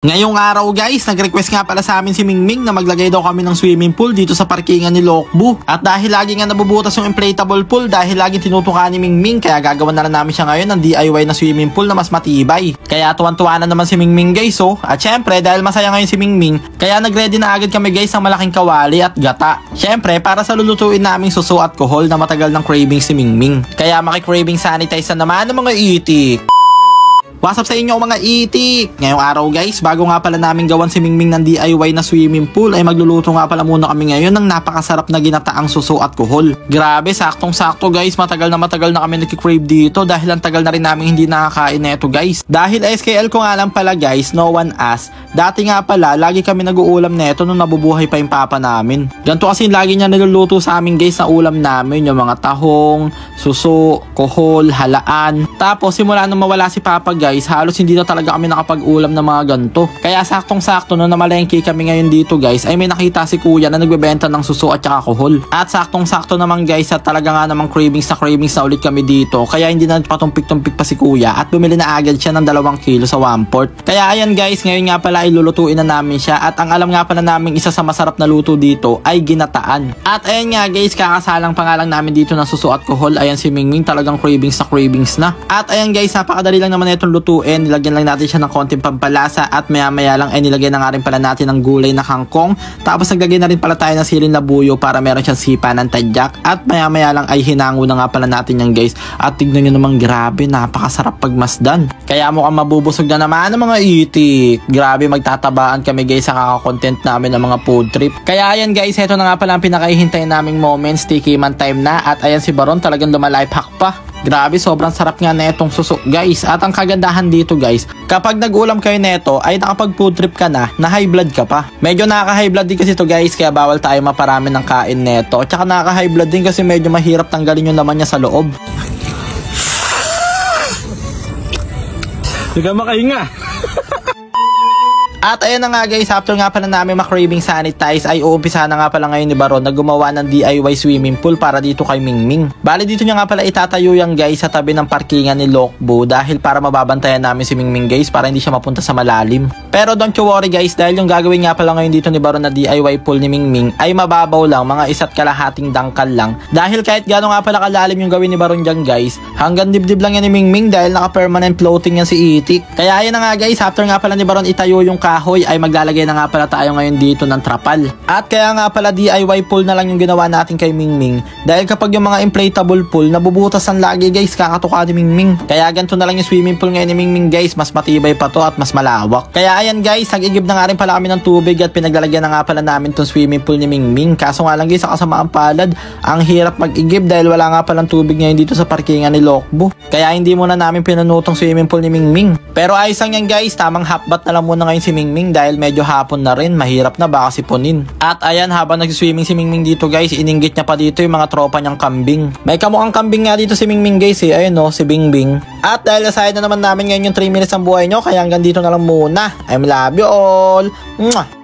Ngayong araw guys, nag-request nga pala sa amin si Mingming na maglagay daw kami ng swimming pool dito sa parkingan ni Lokbu. At dahil lagi nga nabubutas yung inflatable pool, dahil lagi tinutuka ni Mingming, kaya gagawan na lang namin siya ngayon ng DIY na swimming pool na mas matibay. Kaya tuwan-tuwa na naman si Mingming guys At syempre dahil masaya ngayon si Mingming, kaya nag-ready na agad kami guys ng malaking kawali at gata. Syempre para sa lulutuin naming suso at kohol na matagal ng craving si Mingming. Kaya maki-craving sanitize na naman ng mga itik. What's up sa inyo mga itik? Ngayong araw guys, bago nga pala namin gawan si Mingming ng DIY na swimming pool, ay magluluto nga pala muna kami ngayon ng napakasarap na ginataang suso at kuhol. Grabe, saktong-sakto guys, matagal na kami nagki-crave dito dahil ang tagal na rin namin hindi nakakain na ito guys. Dahil SKL ko nga lang pala guys, no one asked. Dati nga pala, lagi kami nag-uulam na ito nung nabubuhay pa yung papa namin. Ganito kasi lagi niya niluluto sa amin guys na ulam namin, yung mga tahong, suso, kuhol, halaan. Tapos simula nung mawala si papa guys, halos hindi na talaga kami nakapag-ulam ng mga ganto. Kaya saktong-sakto nung namalengke kami ngayon dito guys, ay may nakita si kuya na nagbebenta ng suso at saka kuhol. At saktong-sakto naman guys, at talaga nga namang cravings na ulit kami dito. Kaya hindi na patumpik-tumpik pa si kuya at bumili na agad siya ng 2 kilo sa 1/4. Kaya ayan guys, ngayon nga pala ay lulutuin na namin siya. At ang alam nga pala namin isa sa masarap na luto dito ay ginataan. At ayan nga guys, kakasalang pa nga lang namin dito ng suso at kuhol. Ayan si Mingming, talagang cravings na. At ayan guys, napakadali lang naman itong lutuin. Nilagyan lang natin siya ng konting pampalasa at maya-maya lang ay nilagyan na nga rin pala natin ng gulay na kangkong. Tapos naglagay na rin pala tayo ng siling labuyo para meron siyang sipa ng tadyak. At maya-maya lang ay hinango na nga pala natin yan guys. At tignan nyo naman, grabe, napakasarap pagmasdan. Kaya mukhang mabubusog na naman ng mga itik. Grabe, magtatabaan kami guys sa kaka-content namin ng mga food trip. Kaya ayan guys, ito na nga pala ang pinakahihintay naming moments. Tikiman time na. At ayan si Baron, talagang lumalife hack pa. Grabe, sobrang sarap nga na itong suso guys. At ang kagandahan dito guys, kapag nag-ulam kayo neto ay nakapag food trip ka na high blood ka pa. Medyo nakaka-high blood din kasi to guys, kaya bawal tayo maparami ng kain neto. At saka nakaka-high blood din kasi medyo mahirap tanggalin yung laman niya sa loob. Sige makahinga. At ayan na nga guys, after nga pala namin ma-craving sanitize, ay uumpisa na nga pala ngayon ni Baron na gumawa ng DIY swimming pool para dito kay Mingming. Bali dito niya nga pala itatayo yan guys sa tabi ng parkingan ni Lokbu dahil para mababantayan namin si Mingming guys para hindi siya mapunta sa malalim. Pero don't you worry guys, dahil yung gagawin nga pala ngayon dito ni Baron na DIY pool ni Mingming ay mababaw lang, mga 1.5 dangkal lang. Dahil kahit gano'n nga pala kalalim yung gawin ni Baron dyan guys, hanggang dibdib lang yan ni Mingming dahil naka-permanent floating yan si Itik. Kaya ayan na nga guys, after nga pala ni Baron itayo yung kahoy ay maglalagay na nga pala tayo ngayon dito ng trapal. At kaya nga pala DIY pool na lang yung ginawa natin kay Mingming dahil kapag yung mga inflatable pool nabubutasan lagi guys, kakatuka ni Mingming. Kaya ganito na lang yung swimming pool ngayon ni Mingming guys, mas matibay pa to at mas malawak. Kaya ayan guys, nag-igib na nga rin pala kami ng tubig at pinaglalagyan na nga pala namin tong swimming pool ni Mingming. Kaso nga lang guys, sa kasamaan palad, ang hirap mag-igib dahil wala nga palang tubig ngayon dito sa parkingan ni Lokbu. Kaya hindi muna namin pinunutong swimming pool ni Mingming. Pero ayos lang yan guys, tamang half bath na lang muna ngayon si Mingming dahil medyo hapon na rin, mahirap na baka sipunin. At ayan, habang nagsiswimming si Mingming dito guys, ininggit niya pa dito yung mga tropa niyang kambing. May kamukhang kambing nga dito si Mingming guys ayun si Bingbing. At dahil aside na naman namin ngayon yung 3 minutes ng buhay nyo, kaya hanggang dito na lang muna. I love you all. Mwah!